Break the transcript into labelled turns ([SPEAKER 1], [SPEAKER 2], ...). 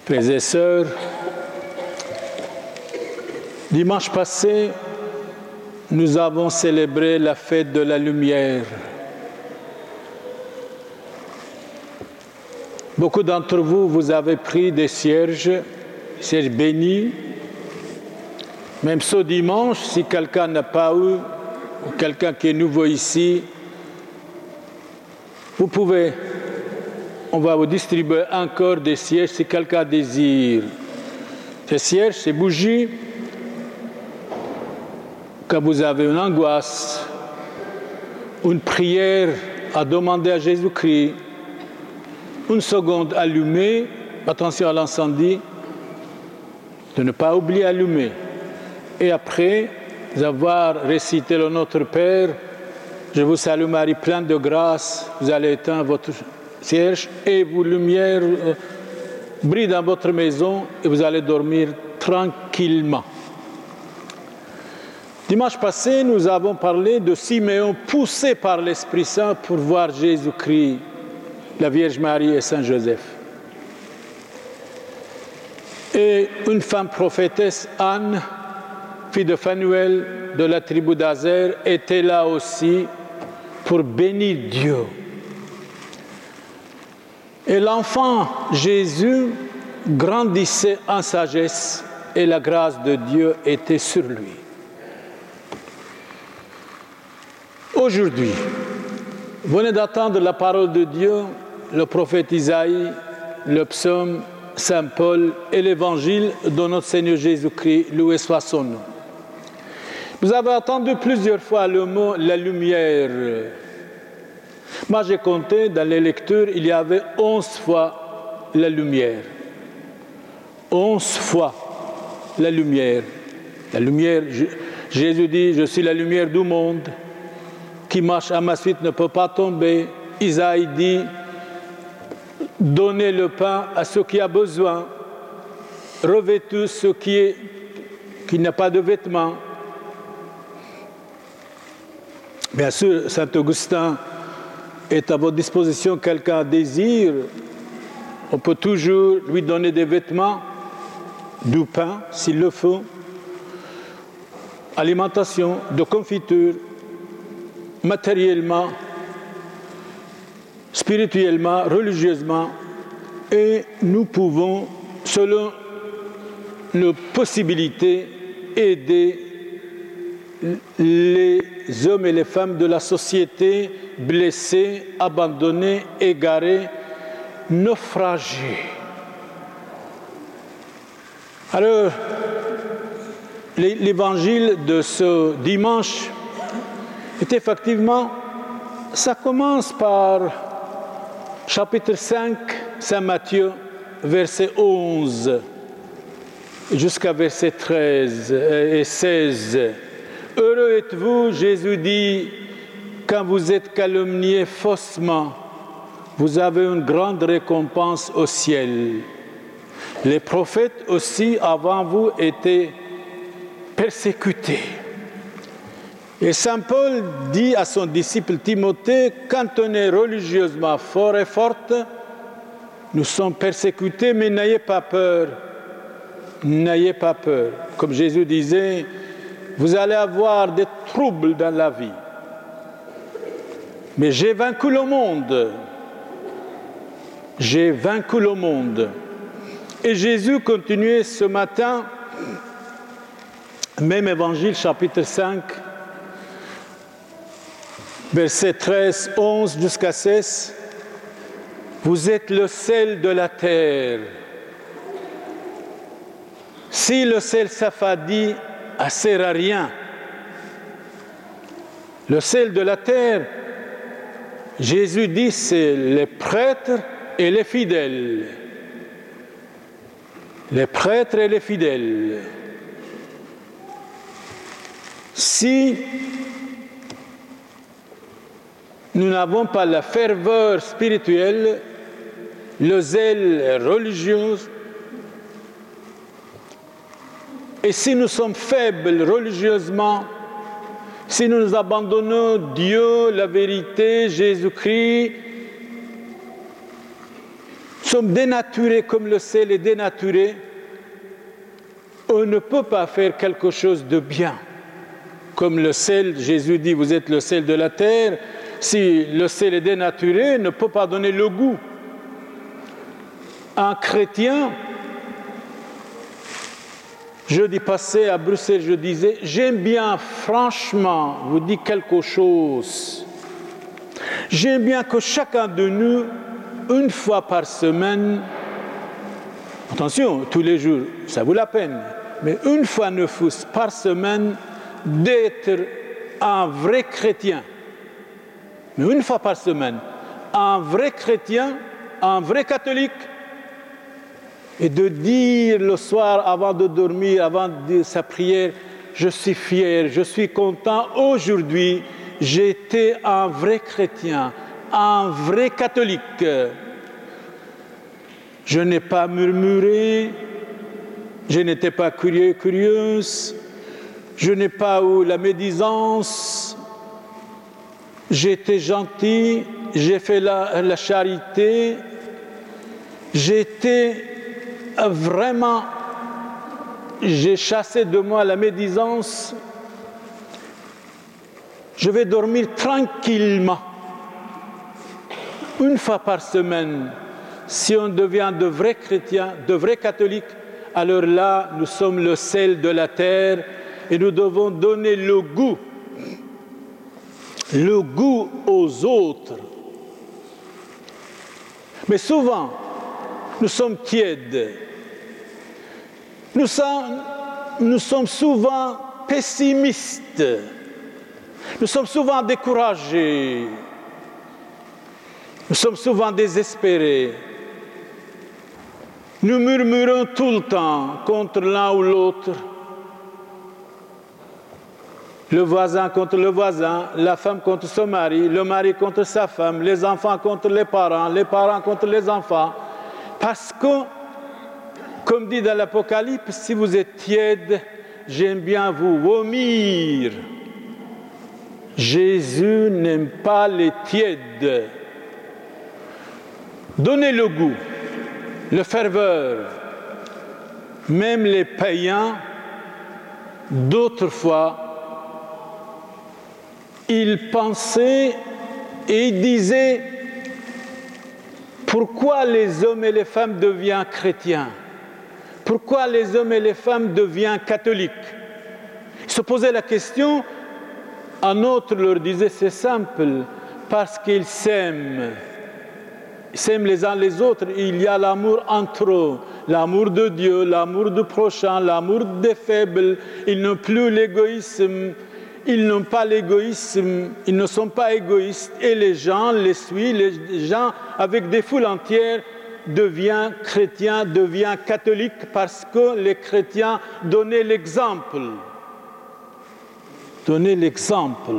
[SPEAKER 1] Frères et sœurs, dimanche passé, nous avons célébré la fête de la lumière. Beaucoup d'entre vous, vous avez pris des cierges bénis. Même ce dimanche, si quelqu'un n'a pas eu, ou quelqu'un qui est nouveau ici, vous pouvez, on va vous distribuer encore des cierges si quelqu'un désire. Ces cierges, ces bougies, quand vous avez une angoisse, une prière à demander à Jésus-Christ, une seconde allumée, attention à l'incendie, de ne pas oublier allumer. Et après avoir récité le Notre Père, je vous salue Marie, pleine de grâce, vous allez éteindre votre cierge et vos lumières brillent dans votre maison et vous allez dormir tranquillement. Dimanche passé, nous avons parlé de Siméon poussé par l'Esprit Saint pour voir Jésus-Christ, la Vierge Marie et Saint Joseph. Et une femme prophétesse, Anne, fille de Phanuel de la tribu d'Azer, était là aussi pour bénir Dieu. Et l'enfant Jésus grandissait en sagesse et la grâce de Dieu était sur lui. Aujourd'hui, vous venez d'entendre la parole de Dieu, le prophète Isaïe, le psaume, Saint Paul et l'évangile de notre Seigneur Jésus-Christ, loué soit son nom. Vous avez entendu plusieurs fois le mot « la lumière ». Moi, j'ai compté dans les lectures, il y avait 11 fois la lumière. 11 fois la lumière. La lumière, Jésus dit « Je suis la lumière du monde. Qui marche à ma suite ne peut pas tomber. » Isaïe dit « Donnez le pain à ceux qui ont besoin. Revêtez ceux qui n'ont pas de vêtements. » Bien sûr, Saint Augustin est à votre disposition. Quelqu'un désire, on peut toujours lui donner des vêtements, du pain s'il le faut, alimentation, de confiture, matériellement, spirituellement, religieusement, et nous pouvons, selon nos possibilités, aider les hommes et les femmes de la société blessés, abandonnés, égarés, naufragés. Alors, l'évangile de ce dimanche est effectivement, ça commence par chapitre 5, Saint Matthieu, verset 11, jusqu'à verset 13 et 16. Heureux êtes-vous, Jésus dit, quand vous êtes calomniés faussement, vous avez une grande récompense au ciel. Les prophètes aussi avant vous étaient persécutés. Et Saint Paul dit à son disciple Timothée, quand on est religieusement fort et forte, nous sommes persécutés, mais n'ayez pas peur. N'ayez pas peur. Comme Jésus disait, vous allez avoir des troubles dans la vie. Mais j'ai vaincu le monde. J'ai vaincu le monde. Et Jésus continuait ce matin, même évangile, chapitre 5, versets 13, 11 jusqu'à 16. Vous êtes le sel de la terre. Si le sel s'affadit, ne sert à rien. Le sel de la terre, Jésus dit, c'est les prêtres et les fidèles. Les prêtres et les fidèles. Si nous n'avons pas la ferveur spirituelle, le zèle religieux, et si nous sommes faibles religieusement, si nous abandonnons Dieu, la vérité, Jésus-Christ, sommes dénaturés comme le sel est dénaturé, on ne peut pas faire quelque chose de bien. Comme le sel, Jésus dit, vous êtes le sel de la terre. Si le sel est dénaturé, il ne peut pas donner le goût. Un chrétien, jeudi passé à Bruxelles, je disais, j'aime bien franchement vous dire quelque chose. J'aime bien que chacun de nous, une fois par semaine, attention, tous les jours, ça vaut la peine, mais une fois 9 par semaine, d'être un vrai chrétien. Mais une fois par semaine, un vrai chrétien, un vrai catholique, et de dire le soir avant de dormir, avant de dire sa prière, je suis fier, je suis content, aujourd'hui, j'étais un vrai chrétien, un vrai catholique. Je n'ai pas murmuré, je n'étais pas curieux, curieuse, je n'ai pas eu la médisance, j'étais gentil, j'ai fait la charité, j'étais vraiment, j'ai chassé de moi la médisance. Je vais dormir tranquillement. Une fois par semaine, si on devient de vrais chrétiens, de vrais catholiques, alors là, nous sommes le sel de la terre et nous devons donner le goût aux autres. Mais souvent, nous sommes tièdes. Nous sommes souvent pessimistes. Nous sommes souvent découragés. Nous sommes souvent désespérés. Nous murmurons tout le temps contre l'un ou l'autre. Le voisin contre le voisin, la femme contre son mari, le mari contre sa femme, les enfants contre les parents contre les enfants. Parce que, comme dit dans l'Apocalypse, si vous êtes tiède, j'aime bien vous vomir. Jésus n'aime pas les tièdes. Donnez le goût, le ferveur. Même les païens, d'autrefois, ils pensaient et ils disaient pourquoi les hommes et les femmes deviennent chrétiens? Pourquoi les hommes et les femmes deviennent catholiques? Ils se posaient la question, un autre leur disait c'est simple, parce qu'ils s'aiment. Ils s'aiment les uns les autres, il y a l'amour entre eux, l'amour de Dieu, l'amour du prochain, l'amour des faibles, ils n'ont plus l'égoïsme. Ils n'ont pas l'égoïsme, ils ne sont pas égoïstes et les gens les suivent, les gens avec des foules entières deviennent chrétiens, deviennent catholiques parce que les chrétiens donnaient l'exemple. Donnaient l'exemple.